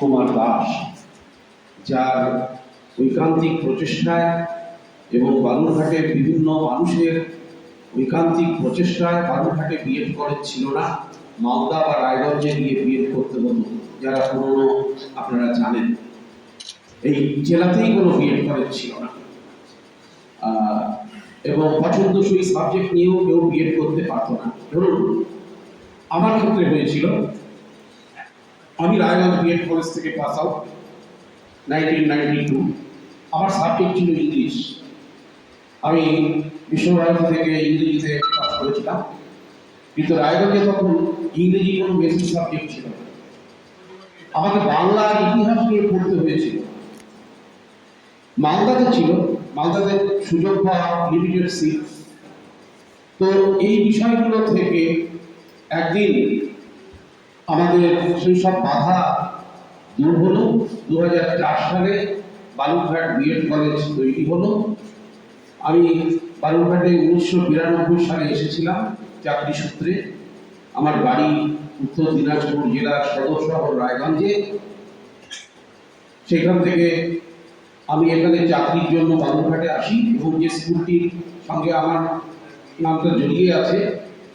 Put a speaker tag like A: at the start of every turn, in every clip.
A: কুমার দাস, যার ঐকান্তিক প্রচেষ্টায় এবং বালুরঘাটের বিভিন্ন মানুষের ঐকান্তিক প্রচেষ্টায় বালুরঘাটে বিএড কলেজ ছিল না, মালদা বা রায়গঞ্জে গিয়ে বিএড করতে হতো। যারা পুরনো আপনারা জানেন, এই জেলাতেই কোনো বিএড কলেজ ছিল না, এবং পছন্দসই সাবজেক্ট নিয়েও কেউ বিএড করতে পারত না। ধরুন আমার ক্ষেত্রে হয়েছিল, আমি রায়গঞ্জ বিএড কলেজ থেকে পাস আউট 1992। আমার সাবজেক্ট ছিল ইংলিশ। আমি বিশ্বভারতী থেকে ইংরেজিতে পাস করেছিলাম, কিন্তু রায়গঞ্জে তখন ইংরেজি কোনো বেসিক সাবজেক্ট ছিল না। আমাকে বাংলা ইতিহাস নিয়ে পড়তে হয়েছিল। মালদাতে ছিল, মালদাতে সুযোগ পাওয়া লিমিটেড সিট। তো এই বিষয়গুলো থেকে একদিন আমাদের সেই সব বাধা দূর হলো। 2004 সালে বালুরঘাট বিএড কলেজ তৈরি হলো। আমি বালুরঘাটে 1992 সালে এসেছিলাম চাকরি সূত্রে। আমার বাড়ি উত্তর দিনাজপুর জেলার সদর শহর রায়গঞ্জে। সেখান থেকে আমি এখানে চাকরির জন্য বালুরঘাটে আসি এবং যে স্কুলটির সঙ্গে আমার নামটা জড়িয়ে আছে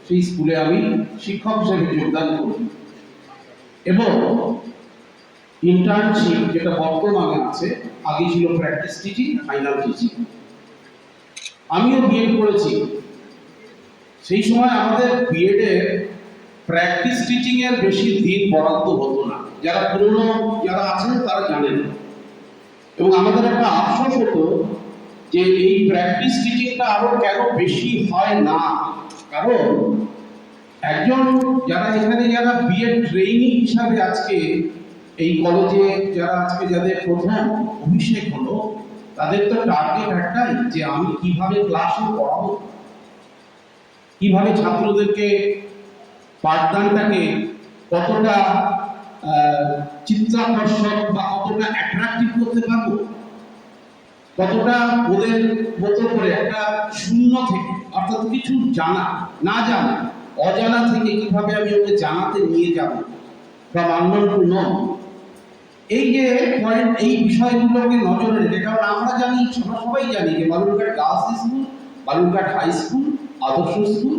A: সেই স্কুলে আমি শিক্ষক হিসেবে যোগদান করি এবং ইন্টার্নশিপ, যেটা বর্তমানে আছে, আগে ছিল প্র্যাকটিস টিচিং, ফাইনাল টিচিং। আমিও বিএড করেছি। সেই সময় আমাদের বিএডের প্র্যাকটিস টিচিং এর বেশি দিন বরাদ্দ হতো না। যারা পুরনো যারা আছেন তারা জানেন। এবং আমাদের একটা আফসোস হতো যে এই প্র্যাকটিস টিচিংটা আরো কেন বেশি হয় না। কারণ একজন যারা বিএড ট্রেইনি হিসাবে আজকে এই কলেজে যারা আজকে যাদের প্রথম অভিষেক হলো, তাদের তো টার্গেট একটাই যে আমি কিভাবে ক্লাসে পড়াবো, কিভাবে ছাত্রদেরকে পাঠদানটাকে কতটা চিত্তাকর্ষক বা কতটা অ্যাট্রাক্টিভ করতে পারবো, কতটা ওদের মতো করে একটা শূন্য থেকে, অর্থাৎ কিছু জানা না জানা, অজানা থেকে কিভাবে আমি ওকে জানাতে নিয়ে যাব, from unknown to known। এই যে পয়েন্ট, এই বিষয়গুলোকে নজরে রেখে, কারণ আমরা জানি, সবাই জানি যে Balurghat girls school, Balurghat high school, Adarsha school,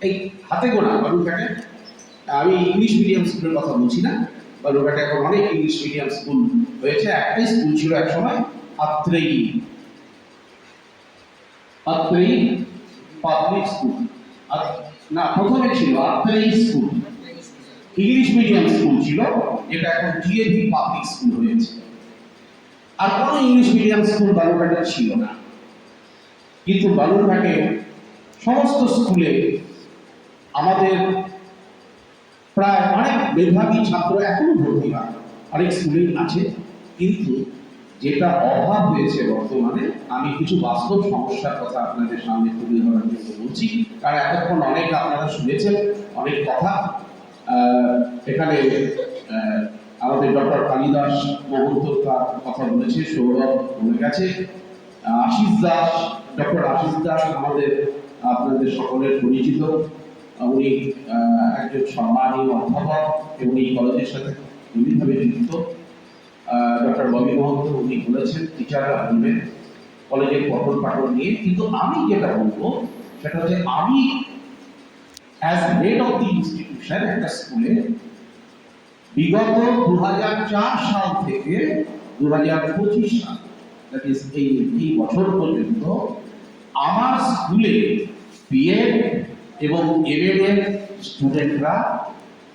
A: এই হাতে গোনা বালুরঘাটে। আমি ইংলিশ মিডিয়াম স্কুলের কথা বলছি না, বালুরঘাটে এখন অনেক ইংলিশ মিডিয়াম স্কুল হয়েছে। একটাই স্কুল ছিল এক সময়, আত্রেয়ী পাবলিক স্কুল, না প্রথমে ছিল Atreyi school, English medium school ছিল, যেটা এখন জিএভি পাবলিক স্কুল হয়েছে। আর কোনো ইংলিশ মিডিয়াম স্কুল বালুরঘাটে ছিল না। কিন্তু বালুরঘাটে সমস্ত স্কুলে আমাদের প্রায় অনেক মেধাবী ছাত্র এখনো ভর্তি হয়, অনেক স্কুলেই আছে। কিন্তু যেটা অভাব হয়েছে বর্তমানে, আমি কিছু বাস্তব সমস্যার কথা আপনাদের সামনে তুলে ধরার জন্য বলছি, কারণ এতক্ষণ অনেক আপনারা শুনেছেন অনেক কথা। এখানে আমাদের ডক্টর কালিদাস মহন্ত তার কথা বলেছে, সৌরভ বলে গেছে, আশিস দাস, ডক্টর আশিস দাস আমাদের আপনাদের সকলের পরিচিত। উনি একজন সম্মানীয় অধ্যাপক এবং এই কলেজের সাথে গভীরভাবে যুক্ত। ডক্টর ববি মহন্ত উনি বলেছেন টিচাররা বলবেন কলেজের পঠন পাঠন নিয়ে। কিন্তু আমি যেটা বলবো সেটা হচ্ছে, আমি as head of the institution, একটা স্কুলে বিগত 2004 সাল থেকে 2025 সাল, দ্যাট ইজ এই বছর পর্যন্ত আমার স্কুলে বিএড এবং এমএড এর স্টুডেন্টরা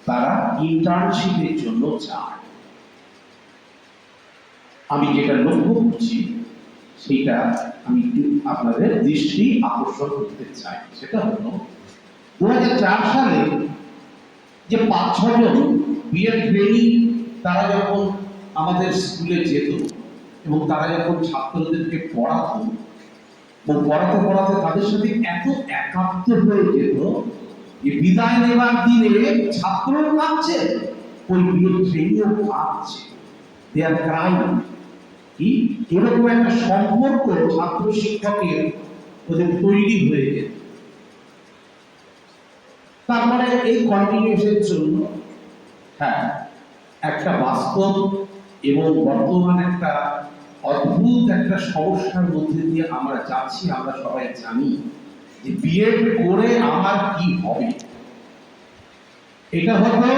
A: তারা ইন্টার্নশিপের জন্য যায়। আমি যেটা লক্ষ্য করছি সেটা আমি আপনাদের দৃষ্টি আকর্ষণ করতে চাই। সেটা হলো 2004 সালে যে 5-6 জন বিএড ট্রেনিং তারা যখন আমাদের স্কুলে যেত এবং তারা যখন ছাত্রদেরকে পড়াতো এবং পড়াতে পড়াতে তাদের সাথে এত একাত্ম হয়ে যেত যে বিদায় নেবার দিনে ছাত্ররা কাঁদছে, ওই বিএড ট্রেনিংও কাঁদছে, দে আর ক্রাইং। কি এরকম একটা সম্পর্ক ছাত্র শিক্ষকের ওদের তৈরি হয়ে যেত। তারপরে এই কন্টিনিউশনের জন্য, হ্যাঁ, একটা বাস্তব এবং বর্তমান একটা অদ্ভুত একটা সমস্যার মধ্যে দিয়ে আমরা যাচ্ছি। আমরা সবাই জানি যে বিএড করে আমার কি হবে। এটা হয়তো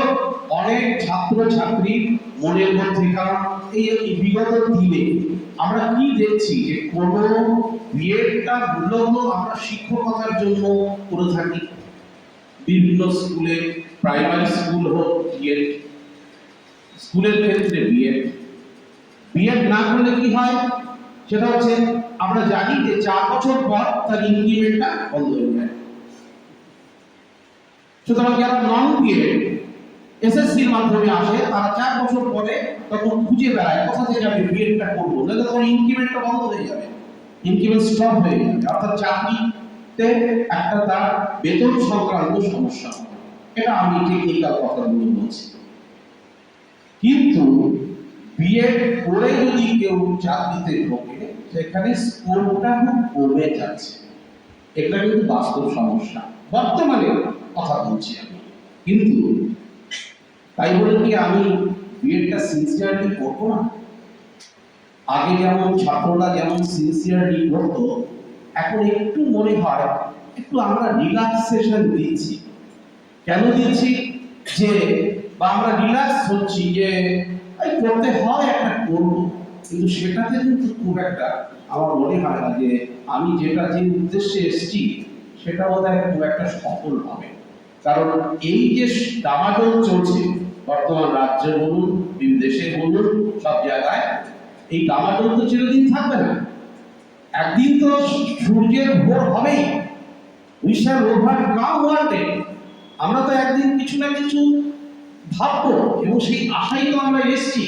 A: অনেক ছাত্র ছাত্রীর মনের মধ্যে, কারণ এই বিগত দিনে আমরা কি দেখছি যে কোন বিএডটা মূলত আমরা শিক্ষকতার জন্য করে থাকি। বিভিন্ন স্কুলে, প্রাইমারি স্কুল হোক বিএড, স্কুলের ক্ষেত্রে বিএড। বিএড না করলে কি হয় সেটা হচ্ছে আমরা জানি যে 4 বছর পর তার ইনক্রিমেন্টটা বন্ধ হয়ে যায়। সুতরাং যারা নন বিএড এসএসসির মাধ্যমে আসে তারা 4 বছর পরে তখন খুঁজে বেড়ায় কোথা থেকে আমি বিএডটা করবো, নাহলে তখন ইনক্রিমেন্টটা বন্ধ হয়ে যাবে, ইনক্রিমেন্ট স্টপ হয়ে যাবে, অর্থাৎ চাকরিতে একটা তার বেতন সংক্রান্ত সমস্যা হবে। এটা আমি টেকনিক্যাল কথাগুলো বলছি। কিন্তু বিএড করে যদি কেউ চাকরিতে ঢোকে সেখানে স্কোরটা খুব কমে যাচ্ছে। এটা কিন্তু বাস্তব সমস্যা, বর্তমানে কথা বলছি আমি। কিন্তু তাই বলে কি আমি বিএডটা সিনসিয়ারলি করবো না? আগে যেমন ছাত্ররা যেমন সিনসিয়ারলি করতো, এখন একটু মনে হয় একটু আমরা রিল্যাক্সেশন দিচ্ছি। কেন দিচ্ছি? যে বা আমরা রিল্যাক্স হচ্ছি যে এই করতে হয় একটা করব, কিন্তু সেটাতে কিন্তু খুব একটা আমার মনে হয় না যে আমি যেটা যে উদ্দেশ্যে এসেছি সেটা বোধহয় খুব একটা সফল হবে। কারণ এই যে দামাদল চলছে বর্তমান রাজ্যে বলুন, দেশে বলুন, সব জায়গায় এই দামাদল তো চিরদিন থাকবে না। একদিন তো সূর্যের ভোর হবেই। We shall overcome one day. আমরা তো একদিন কিছু না কিছু ভাববো এবং সেই আশাই তো আমরা এসেছি।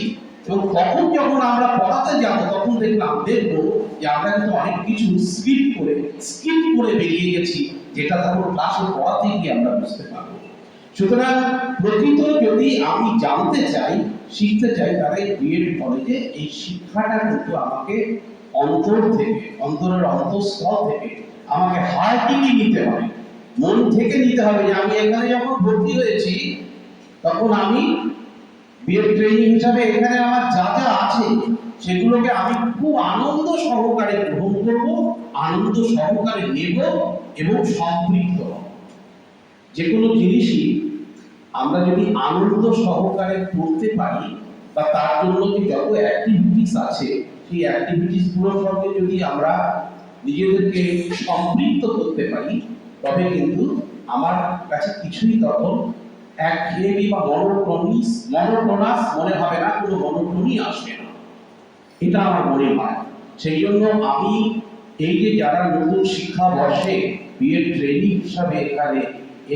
A: এবং তখন যখন আমরা পড়াতে যাব তখন দেখবো যে আমরা কিন্তু অনেক কিছু স্কিপ করে বেরিয়ে গেছি, যেটা তখন ক্লাসে পড়াতে গিয়ে আমরা বুঝতে পারবো। সুতরাং প্রকৃত যদি আমি জানতে চাই, শিখতে চাই, তাহলে বিএড কলেজে এই শিক্ষাটা কিন্তু আমাকে অন্তর থেকে, অন্তরের অন্তঃস্থল থেকে আমাকে হার্টিলি নিতে হবে, মন থেকে নিতে হবে। যে আমি এখানে যখন ভর্তি হয়েছি তখন আমি বিএড ট্রেনিং হিসাবে এখানে আমার যা যা আছে সেগুলোকে আমি খুব আনন্দ সহকারে গ্রহণ করব, আনন্দ সহকারে নেব এবং সম্পৃক্ত হব। যে কোনো জিনিসই আমরা যদি আনন্দ সহকারে করতে পারি বা তার জন্য যে যত অ্যাক্টিভিটিস আছে সেই অ্যাক্টিভিটিস গুলোর সঙ্গে যদি আমরা নিজেদেরকে সম্পৃক্ত করতে পারি, তবে কিন্তু আমার কাছে কিছুই তখন একঘেয়েমি বা মনোটোনাস মনে হবে না, কোনো মনোটোনই আসবে না। এটা আমার মনে হয়। সেই জন্য আমি এই যে যারা নতুন শিক্ষাবর্ষে বিএড ট্রেনিং হিসাবে এখানে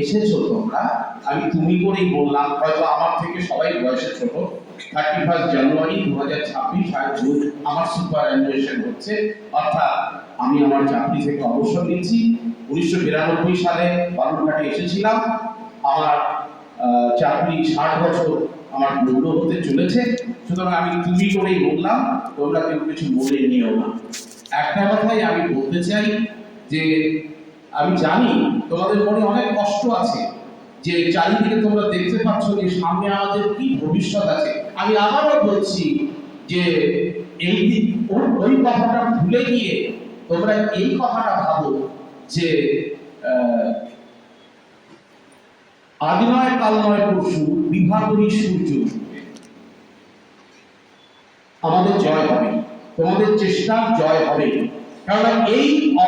A: এসেছো তোমরা, আমি তুমি করেই বললাম, হয়তো আমার থেকে সবাই বয়সে ছোট। 31 জানুয়ারি 2026 আমার সুপার অ্যানুয়েশন হচ্ছে, অর্থাৎ আমি আমার চাকরি থেকে অবসর নিচ্ছি। 1992 সালে বালুরঘাটে এসেছিলাম। আমার চাকরি 60 বছর আমার পূর্ণ হতে চলেছে। সুতরাং আমি তুমি করেই বললাম, তোমরা কেউ কিছু মনে নিও না। একটা কথাই আমি বলতে চাই যে আমি জানি তোমাদের মনে অনেক কষ্ট আছে, যে চারিদিকে তোমরা দেখতে পাচ্ছ যে সামনে আমাদের কি ভবিষ্যৎ আছে। আমি আবারও বলছি যে এই ওই কথাটা ভুলে গিয়ে তোমরা এই কথাটা ভাবো যে আজ নয় কাল নয় পরশু বিভাগরী সূর্য উঠবে, আমাদের জয় হবে, তোমাদের চেষ্টার জয় হবে। কারণ এই